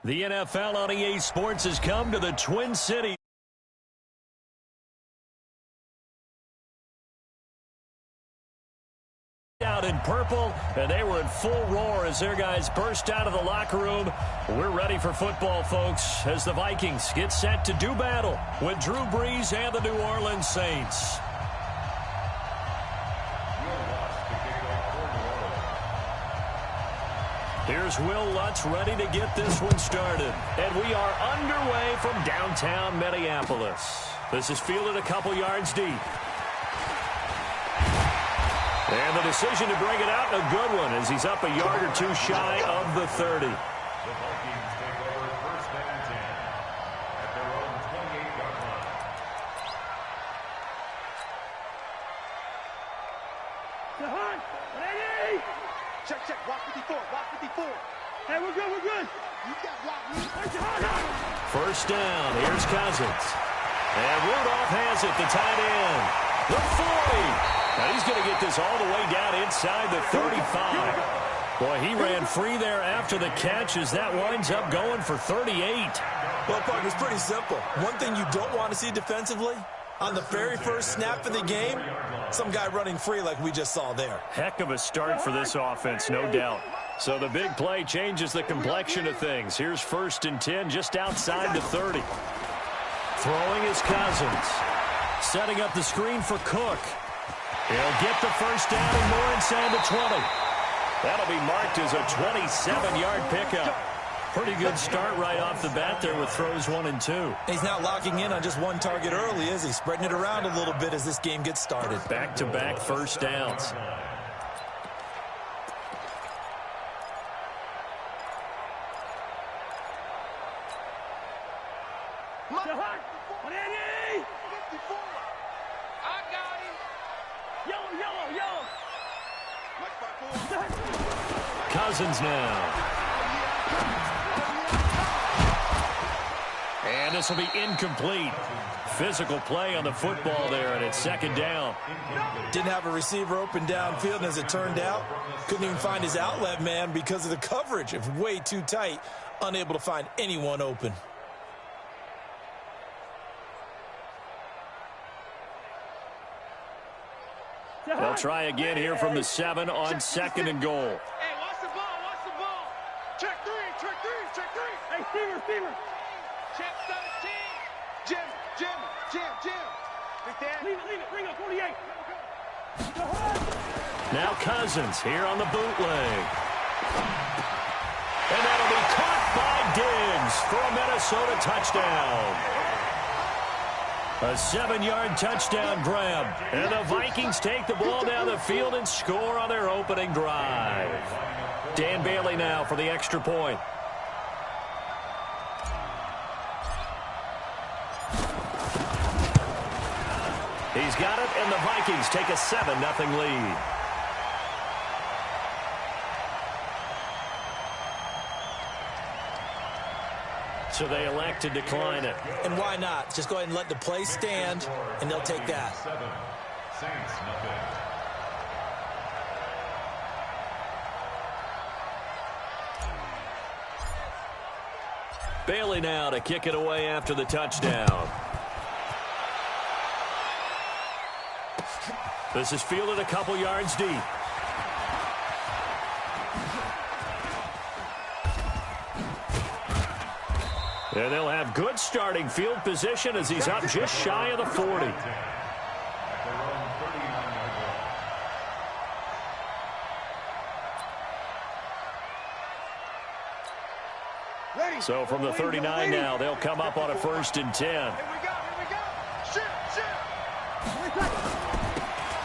The NFL on EA Sports has come to the Twin Cities. Out in purple, and they were in full roar as their guys burst out of the locker room. We're ready for football, folks, as the Vikings get set to do battle with Drew Brees and the New Orleans Saints. Here's Will Lutz ready to get this one started. And we are underway from downtown Minneapolis. This is fielded a couple yards deep. And the decision to bring it out, a good one, as he's up a yard or two shy of the 30. The Vikings take over first and 10 at their own 28-yard line. Ready? Check. Walk 54. Hey, we're good. You got block. First down. Here's Cousins. And Rudolph has it, the tight end. The 40. Now he's going to get this all the way down inside the 35. Boy, he ran free there after the catch as that winds up going for 38. Well, Parker, it's pretty simple. One thing you don't want to see defensively, on the very first snap of the game, some guy running free like we just saw there. Heck of a start for this offense, no doubt. So the big play changes the complexion of things. Here's first and 10 just outside the 30. Throwing is Cousins. Setting up the screen for Cook. He'll get the first down and more inside the 20. That'll be marked as a 27-yard pickup. Pretty good start right off the bat there with throws 1 and 2. He's not locking in on just one target early, is he? Spreading it around a little bit as this game gets started. Back-to-back first downs. Cousins now. And this will be incomplete. Physical play on the football there, and it's second down. Didn't have a receiver open downfield, and as it turned out, couldn't even find his outlet man because of the coverage. It was way too tight, unable to find anyone open. They'll try again here from the 7 on second and goal. Hey, watch the ball. Check three. Hey, Steamer. Check 17. Jim. Leave it. Bring up 48. Now Cousins here on the bootleg. And that'll be caught by Diggs for a Minnesota touchdown. A 7-yard touchdown grab. And the Vikings take the ball down the field and score on their opening drive. Dan Bailey now for the extra point. He's got it, and the Vikings take a 7-0 lead. So they elect to decline it. And why not? Just go ahead and let the play stand, and they'll take that. Saints, nothing. Bailey now to kick it away after the touchdown. This is fielded a couple yards deep. And they'll have good starting field position as he's up just shy of the 40. So from the 39 now, they'll come up on a first and 10. Here we go. Shoot.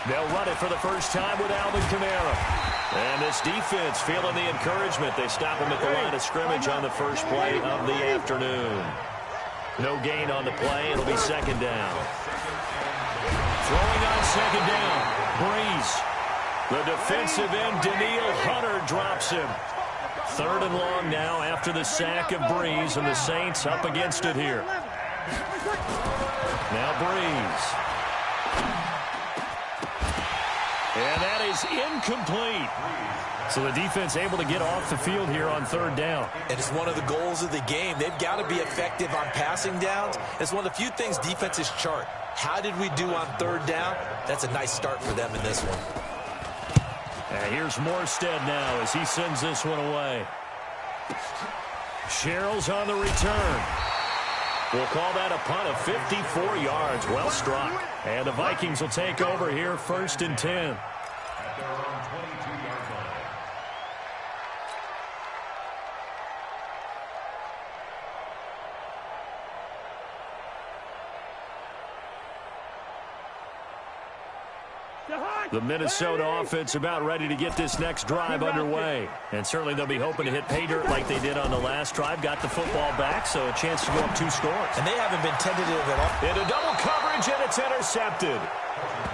They'll run it for the first time with Alvin Kamara. And this defense feeling the encouragement. They stop him at the line of scrimmage on the first play of the afternoon. No gain on the play. It'll be second down. Throwing on second down. Brees. The defensive end, Danielle Hunter, drops him. Third and long now after the sack of Brees, and the Saints up against it here. Now Brees. And that is incomplete. So the defense able to get off the field here on third down. And it's one of the goals of the game. They've got to be effective on passing downs. It's one of the few things defenses chart. How did we do on third down? That's a nice start for them in this one. And here's Morstead now as he sends this one away. Sherrill's on the return. We'll call that a punt of 54 yards. Well struck. And the Vikings will take over here, 1st and 10. At their own 22-yard line. The Minnesota offense about ready to get this next drive underway. And certainly they'll be hoping to hit pay dirt like they did on the last drive. Got the football back, so a chance to go up 2 scores. And they haven't been tentative at all. Into double coverage, and it's intercepted.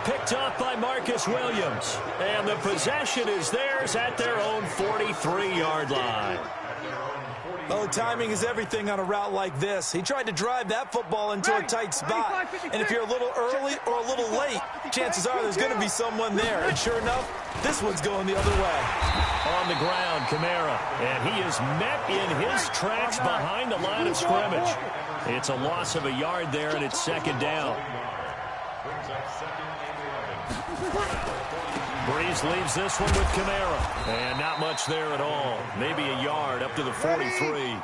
Picked off by Marcus Williams. And the possession is theirs at their own 43-yard line. Oh, timing is everything on a route like this. He tried to drive that football into a tight spot. And if you're a little early or a little late, chances are there's going to be someone there. And sure enough, this one's going the other way. On the ground, Kamara. And he is met in his tracks behind the line of scrimmage. It's a loss of a yard there, and it's 2nd down. Breeze leaves this one with Kamara. And not much there at all. Maybe a yard up to the 43.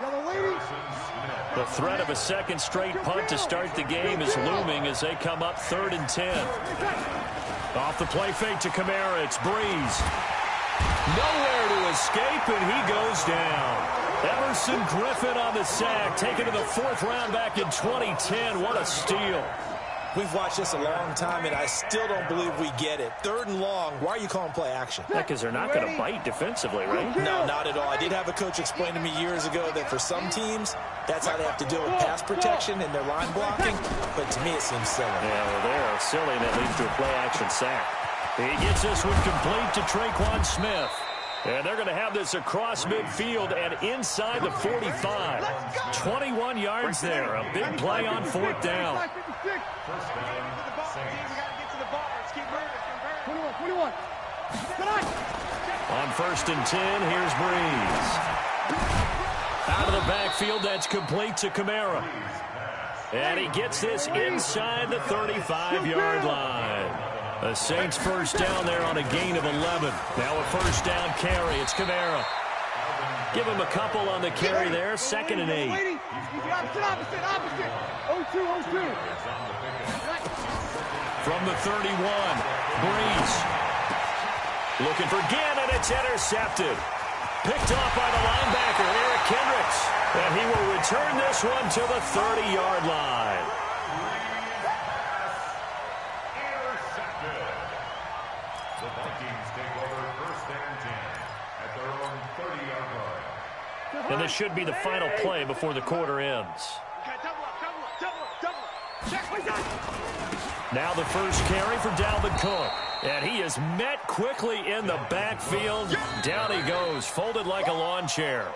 The threat of a second straight punt to start the game is looming as they come up 3rd and 10. Off the play fake to Kamara. It's Breeze. Nowhere to escape, and he goes down. Emerson Griffin on the sack, taken to the 4th round back in 2010. What a steal. We've watched this a long time, and I still don't believe we get it. 3rd and long. Why are you calling play action? Yeah, because they're not going to bite defensively, right? No, not at all. I did have a coach explain to me years ago that for some teams, that's how they have to deal with pass protection and their line blocking. But to me, it seems silly. Yeah, well, they're silly, and that leads to a play action sack. He gets this one complete to Traquan Smith. And they're going to have this across midfield and inside the 45. 21 yards there. A big play on 4th down. On 1st and 10, here's Breeze. Out of the backfield, that's complete to Kamara. And he gets this inside the 35-yard line. The Saints 1st down there on a gain of 11. Now a 1st down carry. It's Kamara. Give him a couple on the carry there. 2nd and 8. Opposite. 0-2. From the 31, Breeze. Looking for Ginn, and it's intercepted. Picked off by the linebacker, Eric Kendricks. And he will return this one to the 30-yard line. The Vikings take over 1st and 10 at their own 30-yard line. And this should be the final play before the quarter ends. Now the first carry for Dalvin Cook. And he is met quickly in the backfield. Down he goes, folded like a lawn chair.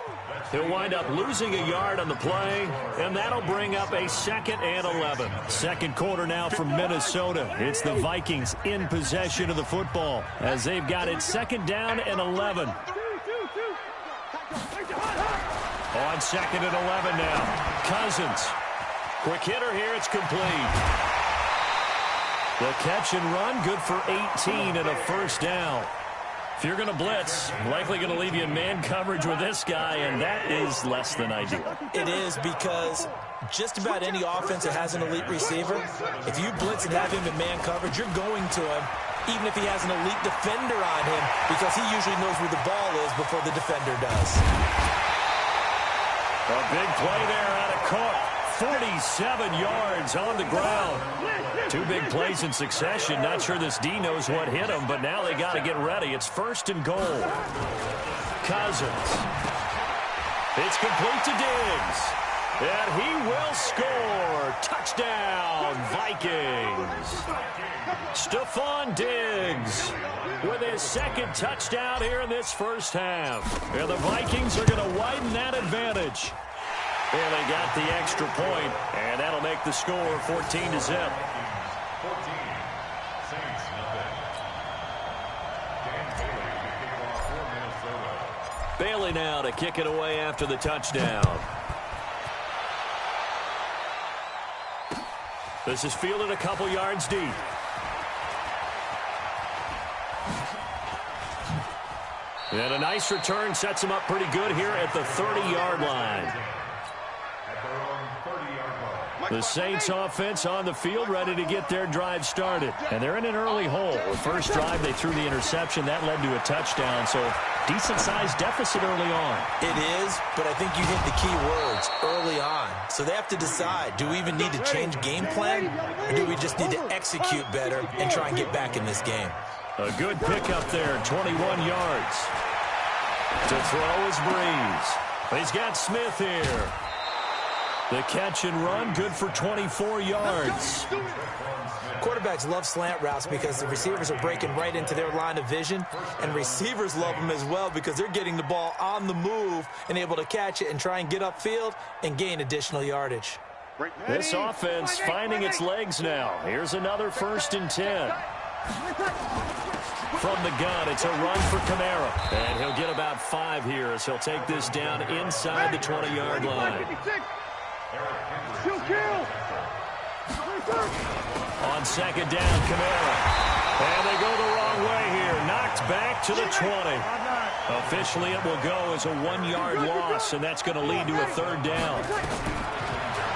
He'll wind up losing a yard on the play, and that'll bring up a 2nd and 11. 2nd quarter now from Minnesota. It's the Vikings in possession of the football as they've got it 2nd down and 11. On 2nd and 11 now. Cousins. Quick hitter here. It's complete. The catch and run, good for 18 and a 1st down. If you're going to blitz, likely going to leave you in man coverage with this guy, and that is less than ideal. It is because just about any offense that has an elite receiver, if you blitz and have him in man coverage, you're going to him, even if he has an elite defender on him, because he usually knows where the ball is before the defender does. A big play there out of Cook. 47 yards on the ground. 2 big plays in succession. Not sure this D knows what hit him, but now they got to get ready. It's 1st and goal. Cousins. It's complete to Diggs. And he will score. Touchdown, Vikings. Stephon Diggs with his 2nd touchdown here in this 1st half. And the Vikings are going to widen that advantage. And they got the extra point, and that'll make the score 14-0. 14, Saints nothing. Bailey now to kick it away after the touchdown. This is fielded a couple yards deep. And a nice return sets him up pretty good here at the 30-yard line. The Saints offense on the field ready to get their drive started. And they're in an early hole. The first drive they threw the interception. That led to a touchdown. So decent-sized deficit early on. It is, but I think you hit the key words, early on. So they have to decide, do we even need to change game plan? Or do we just need to execute better and try and get back in this game? A good pickup there, 21 yards. To throw is Breeze. He's got Smith here. The catch and run, good for 24 yards. Quarterbacks love slant routes because the receivers are breaking right into their line of vision, and receivers love them as well because they're getting the ball on the move and able to catch it and try and get upfield and gain additional yardage. This offense finding its legs now. Here's another 1st and 10. From the gun, it's a run for Kamara. And he'll get about 5 here as he'll take this down inside the 20-yard line. On 2nd down, Kamara. And they go the wrong way here. Knocked back to the 20. Officially, it will go as a 1-yard loss, and that's going to lead to a 3rd down.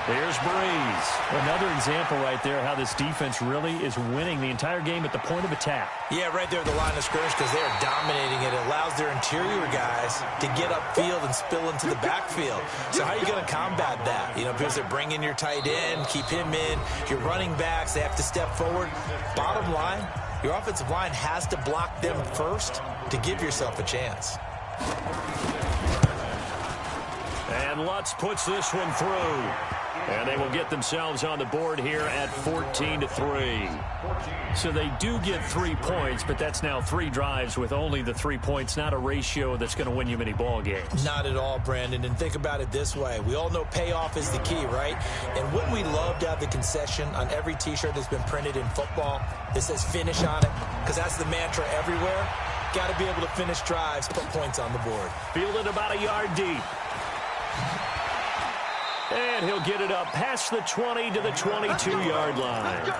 There's Breeze. Another example right there how this defense really is winning the entire game at the point of attack. Yeah, right there at the line of scrimmage because they are dominating it. It allows their interior guys to get upfield and spill into the backfield. So how are you going to combat that? You know, because they're bringing your tight end, keep him in. Your running backs, they have to step forward. Bottom line, your offensive line has to block them first to give yourself a chance. And Lutz puts this one through. And they will get themselves on the board here at 14-3. So they do get 3 points, but that's now 3 drives with only the 3 points, not a ratio that's going to win you many ball games. Not at all, Brandon. And think about it this way. We all know payoff is the key, right? And wouldn't we love to have the concession on every T-shirt that's been printed in football that says finish on it? Because that's the mantra everywhere. Got to be able to finish drives, put points on the board. Fielded about a yard deep. And he'll get it up past the 20 to the 22-yard line.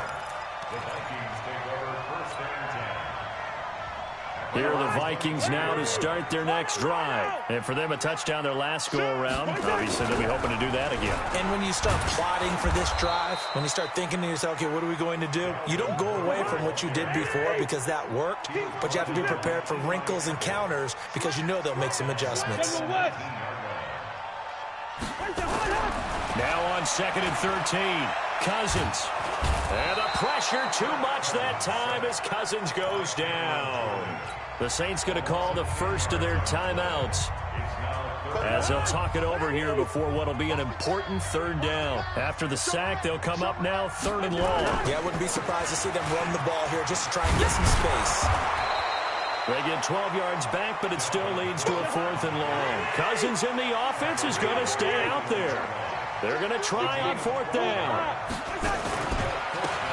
Here are the Vikings now to start their next drive. And for them, a touchdown their last go-around. Obviously, they'll be hoping to do that again. And when you start plotting for this drive, when you start thinking to yourself, okay, what are we going to do? You don't go away from what you did before because that worked, but you have to be prepared for wrinkles and counters because you know they'll make some adjustments. Now on 2nd and 13, Cousins. And the pressure too much that time as Cousins goes down. The Saints going to call the first of their timeouts as they'll talk it over here before what will be an important 3rd down. After the sack, they'll come up now 3rd and long. Yeah, I wouldn't be surprised to see them run the ball here just to try and get some space. They get 12 yards back, but it still leads to a 4th and long. Cousins in the offense is going to stay out there. They're going to try on 4th down.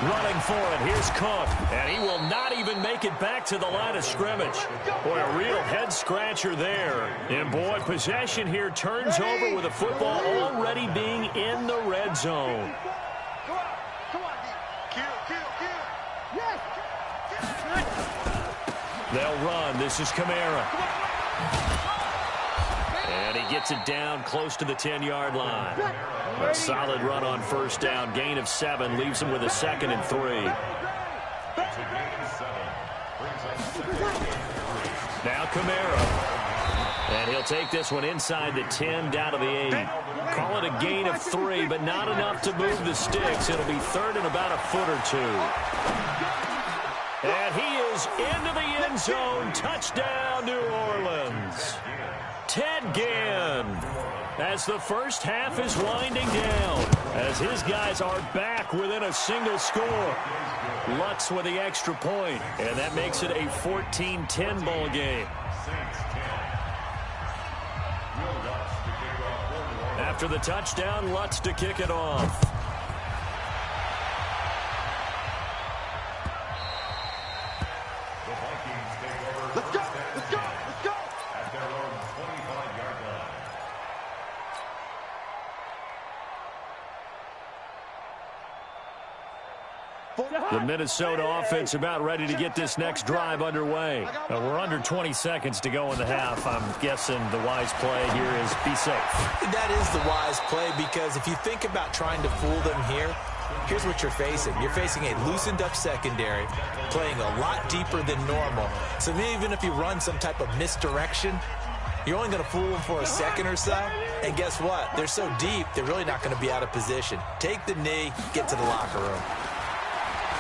Running for it, here's Cook. And he will not even make it back to the line of scrimmage. Boy, a real head-scratcher there. And, boy, possession here turns over with the football already being in the red zone. They'll run. This is Kamara. And he gets it down close to the 10-yard line. A solid run on 1st down. Gain of 7 leaves him with a 2nd and 3. Now Kamara. And he'll take this one inside the 10 down to the 8. Call it a gain of 3, but not enough to move the sticks. It'll be 3rd and about a foot or 2. And he is into the end zone. Touchdown, New Orleans. Ted Ginn, as the first half is winding down, as his guys are back within a single score. Lutz with the extra point, and that makes it a 14-10 ball game. After the touchdown, Lutz to kick it off. Let's go! Let's go! Let's go! The Minnesota offense about ready to get this next drive underway. We're under 20 seconds to go in the half. I'm guessing the wise play here is be safe. That is the wise play, because if you think about trying to fool them here, here's what you're facing. You're facing a loosened up secondary, playing a lot deeper than normal. So even if you run some type of misdirection, you're only going to fool them for a second or so. And guess what? They're so deep, they're really not going to be out of position. Take the knee, get to the locker room.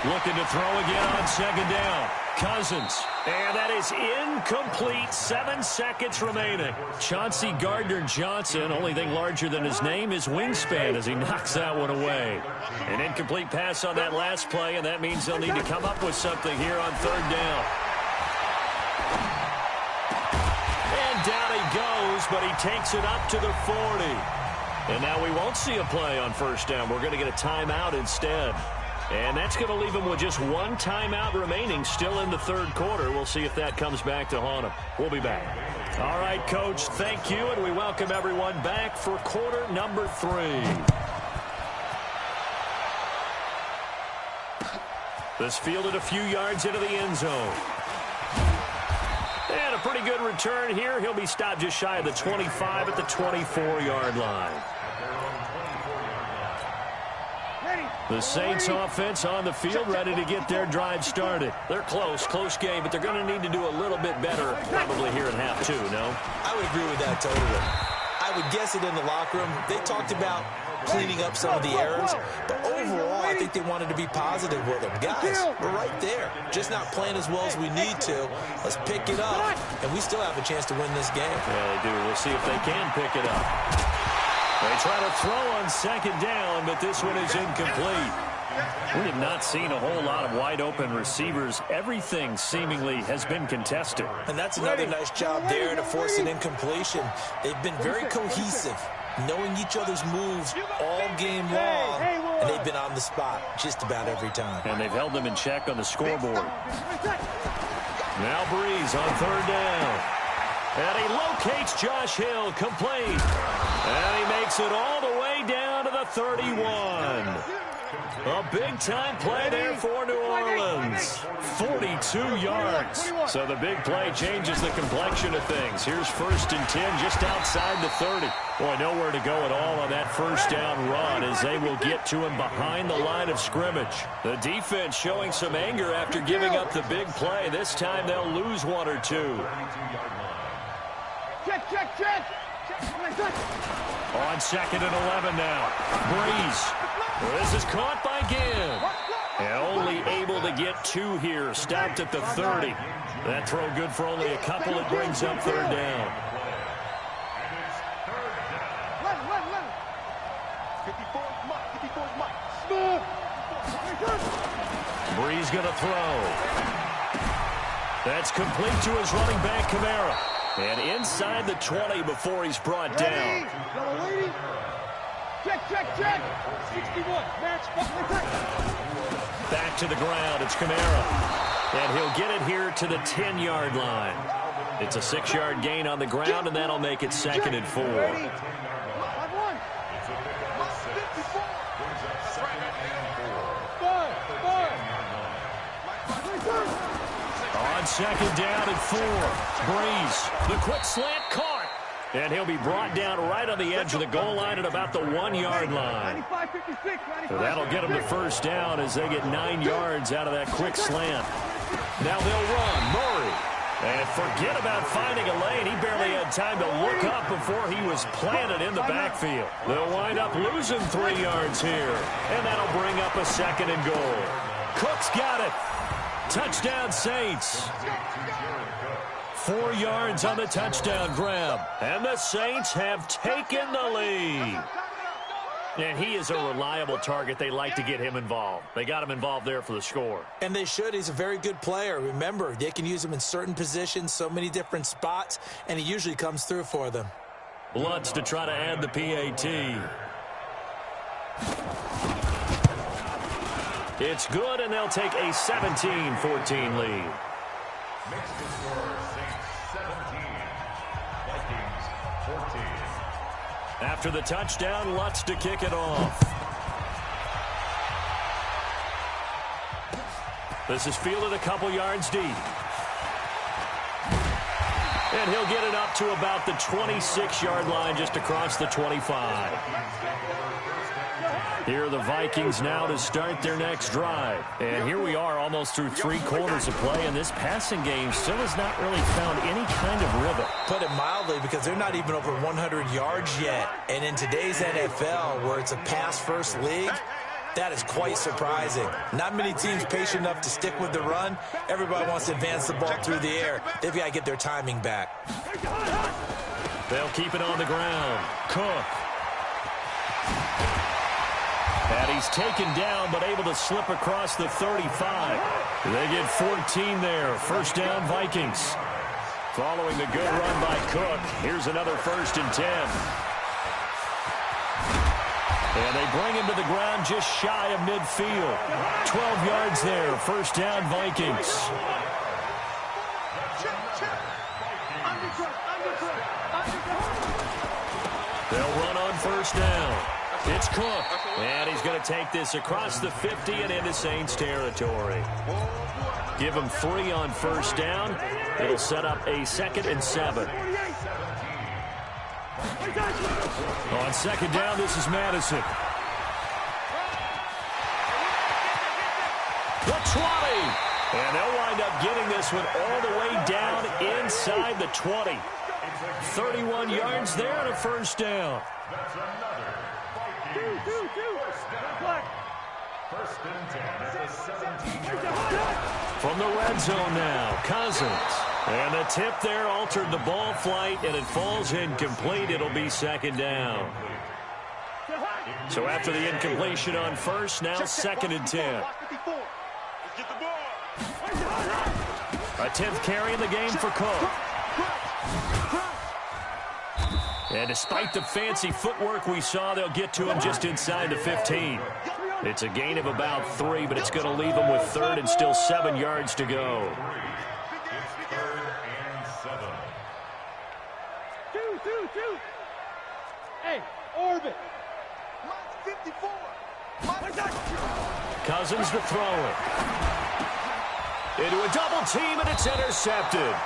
Looking to throw again on second down. Cousins. And that is incomplete. 7 seconds remaining. Chauncey Gardner-Johnson, only thing larger than his name is wingspan, as he knocks that one away. An incomplete pass on that last play, and that means they'll need to come up with something here on third down. And down he goes, but he takes it up to the 40. And now we won't see a play on first down. We're going to get a timeout instead. And that's going to leave him with just one timeout remaining, still in the third quarter. We'll see if that comes back to haunt him. We'll be back. All right, Coach, thank you, and we welcome everyone back for quarter number 3. This fielded a few yards into the end zone. And a pretty good return here. He'll be stopped just shy of the 25 at the 24-yard line. The Saints offense on the field, ready to get their drive started. They're close game, but they're going to need to do a little bit better probably here in half 2, no? I would agree with that totally. I would guess it in the locker room. They talked about cleaning up some of the errors, but overall, I think they wanted to be positive with them. Guys, we're right there. Just not playing as well as we need to. Let's pick it up, and we still have a chance to win this game. Yeah, they do. We'll see if they can pick it up. They try to throw on second down, but this one is incomplete. We have not seen a whole lot of wide-open receivers. Everything seemingly has been contested. And that's another nice job there to force an incompletion. They've been very cohesive, knowing each other's moves all game long, and they've been on the spot just about every time. And they've held them in check on the scoreboard. Now Breeze on third down. And he locates Josh Hill, complete. And he makes it all the way down to the 31. A big-time play there for New Orleans. 42 yards. So the big play changes the complexion of things. Here's first and 10 just outside the 30. Boy, nowhere to go at all on that first down run as they will get to him behind the line of scrimmage. The defense showing some anger after giving up the big play. This time they'll lose 1 or 2. Check. On second and 11 now. Breeze. This is caught by Gibb. And only able to get 2 here. Stopped at the 30. That throw good for only a couple. It brings up third down. 54 Breeze going to throw. That's complete to his running back, Kamara. And inside the 20 before he's brought down. Check. 61. Back to the ground. It's Kamara. And he'll get it here to the 10-yard line. It's a 6-yard gain on the ground, and that'll make it second and 4. On second down and 4. Breeze, the quick slant caught. And he'll be brought down right on the edge of the goal line at about the 1-yard line. So that'll get them to first down as they get 9 yards out of that quick slant. Now they'll run. Murray. And forget about finding a lane. He barely had time to look up before he was planted in the backfield. They'll wind up losing 3 yards here. And that'll bring up a second and goal. Cook's got it. Touchdown, Saints. 4 yards on the touchdown grab. And the Saints have taken the lead. And he is a reliable target. They like to get him involved. They got him involved there for the score. And they should. He's a very good player. Remember, they can use him in certain positions, so many different spots, and he usually comes through for them. Lutz to try to add the PAT. It's good, and they'll take a 17-14 lead. Makes the score Saints 17, Vikings 14. After the touchdown, Lutz to kick it off. This is fielded a couple yards deep. And he'll get it up to about the 26-yard line, just across the 25. Here are the Vikings now to start their next drive. And here we are almost through 3 quarters of play, and this passing game still has not really found any kind of rhythm. Put it mildly, because they're not even over 100 yards yet. And in today's NFL, where it's a pass-first league, that is quite surprising. Not many teams patient enough to stick with the run. Everybody wants to advance the ball through the air. They've got to get their timing back. They'll keep it on the ground. Cook. And he's taken down, but able to slip across the 35. They get 14 there. First down, Vikings. Following the good run by Cook, here's another 1st and 10. And they bring him to the ground just shy of midfield. 12 yards there. First down, Vikings. They'll run on first down. It's Cook. And he's going to take this across the 50 and into Saints territory. Give him 3 on first down. It'll set up a 2nd and 7. On second down, this is Madison. The 20. And they'll wind up getting this one all the way down inside the 20. 31 yards there and a first down. That's another First and 10 at the 17-yard line. From the red zone now, Cousins. And the tip there altered the ball flight, and it falls incomplete. It'll be second down. So after the incompletion on first, now 2nd and 10. A 10th carry in the game for Cook. And despite the fancy footwork we saw, they'll get to him just inside the 15. It's a gain of about 3, but it's going to leave them with 3rd and still 7 yards to go. It's 3rd and 7. Two. Hey, orbit. Mine's 54. Cousins to throw it. Into a double team, and it's intercepted.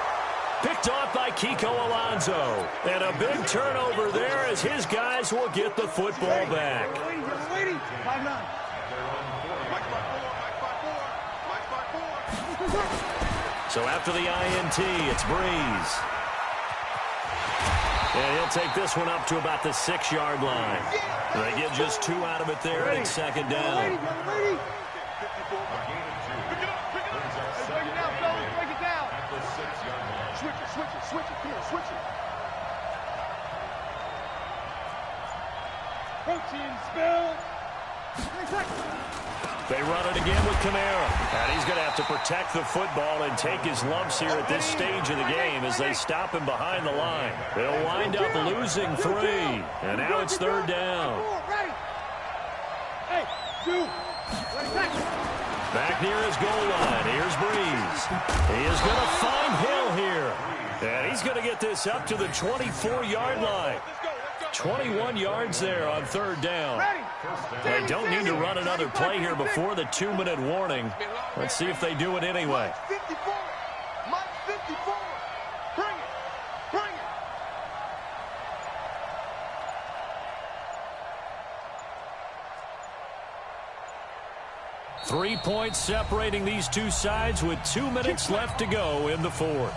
Picked off by Kiko Alonso. And a big turnover there as his guys will get the football back. So after the INT, it's Breeze. And he'll take this one up to about the 6-yard line. They get just 2 out of it there, and it's second down. Switch it. Protein spill. They run it again with Kamara. And he's going to have to protect the football and take his lumps here at this stage of the game as they stop him behind the line. They'll wind up losing 3. And now it's 3rd down. Back near his goal line. Here's Breeze. He is going to find Hill here. And he's going to get this up to the 24-yard line. 21 yards there on 3rd down. They don't need to run another play here before the 2-minute warning. Let's see if they do it anyway. 54. Bring it. 3 points separating these two sides with 2 minutes left to go in the 4th.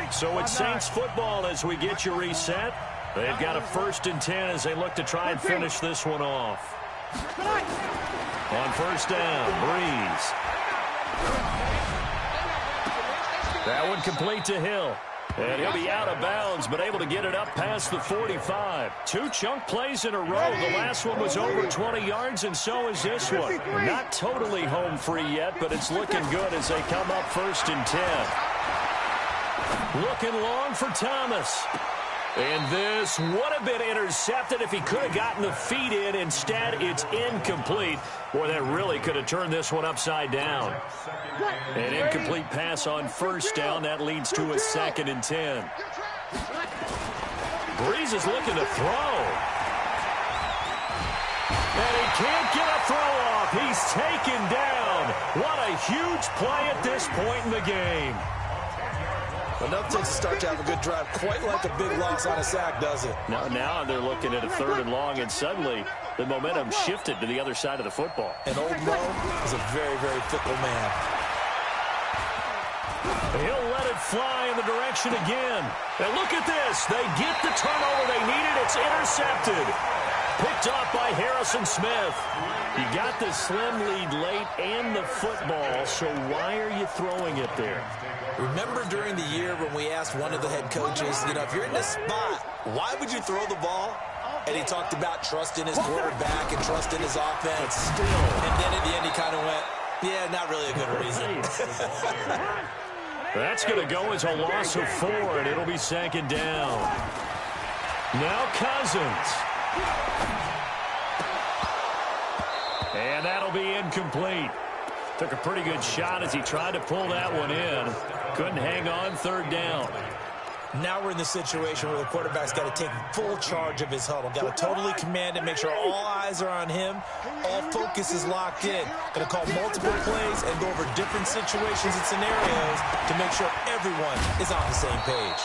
So it's Saints football as we get you reset. They've got a 1st and 10 as they look to try and finish this one off. On first down, Breeze. That one complete to Hill. And he'll be out of bounds, but able to get it up past the 45. 2 chunk plays in a row. The last one was over 20 yards, and so is this one. Not totally home free yet, but it's looking good as they come up 1st and 10. Looking long for Thomas. And this would have been intercepted if he could have gotten the feet in. Instead, it's incomplete. Boy, that really could have turned this one upside down. An incomplete pass on first down. That leads to a 2nd and 10. Breeze is looking to throw. And he can't get a throw off. He's taken down. What a huge play at this point in the game. Enough takes a start to have a good drive. Quite like a big loss on a sack, does it? Now they're looking at a 3rd and long, and suddenly the momentum shifted to the other side of the football. And old Mo is a very, very fickle man. He'll let it fly in the direction again. And look at this. They get the turnover they needed. It's intercepted. Picked off by Harrison Smith. You got the slim lead late and the football, so why are you throwing it there? Remember during the year when we asked one of the head coaches, if you're in this spot, why would you throw the ball? And he talked about trusting his quarterback and trusting his offense. But still. And then at the end he kind of went, yeah, not really a good reason. That's going to go as a loss of 4, and it'll be 2nd down. Now Cousins. And that'll be incomplete. Took a pretty good shot as he tried to pull that one in. Couldn't hang on, 3rd down. Now we're in the situation where the quarterback's got to take full charge of his huddle. Got to totally command it, make sure all eyes are on him. All focus is locked in. Got to call multiple plays and go over different situations and scenarios to make sure everyone is on the same page.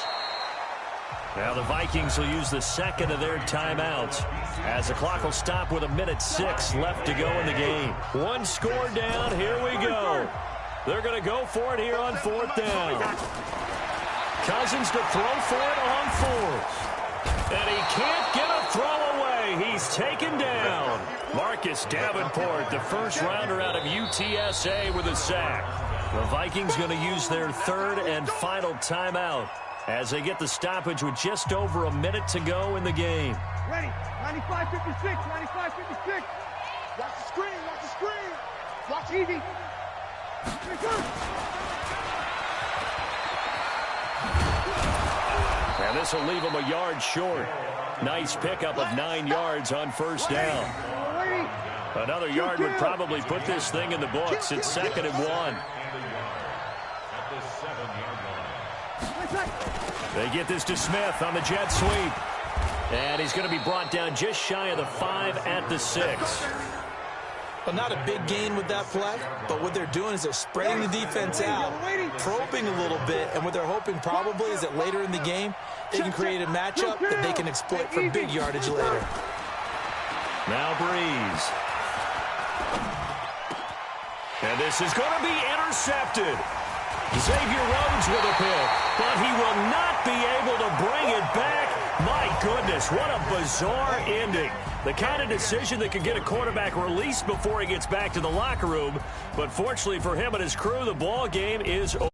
Now the Vikings will use the 2nd of their timeouts as the clock will stop with 1:06 left to go in the game. 1 score down. Here we go. They're going to go for it here on 4th down. Cousins to throw for it on 4th. And he can't get a throw away. He's taken down. Marcus Davenport, the first rounder out of UTSA with a sack. The Vikings going to use their 3rd and final timeout as they get the stoppage with just over 1 minute to go in the game. Ready. 95-56. 95-56. Watch the screen. Watch the screen. Watch easy. And this will leave him a yard short. Nice pickup of 9 yards on 1st down. Another yard would probably put this thing in the books. It's 2nd and 1. They get this to Smith on the jet sweep. And he's going to be brought down just shy of the 5 at the 6. Well, not a big gain with that play, but what they're doing is they're spreading the defense out, probing a little bit, and what they're hoping probably is that later in the game, they can create a matchup that they can exploit for big yardage later. Now Breeze. And this is going to be intercepted. Xavier Rhodes with a pick, but he will not be able to bring it back. My goodness, what a bizarre ending. The kind of decision that could get a quarterback released before he gets back to the locker room. But fortunately for him and his crew, the ball game is over.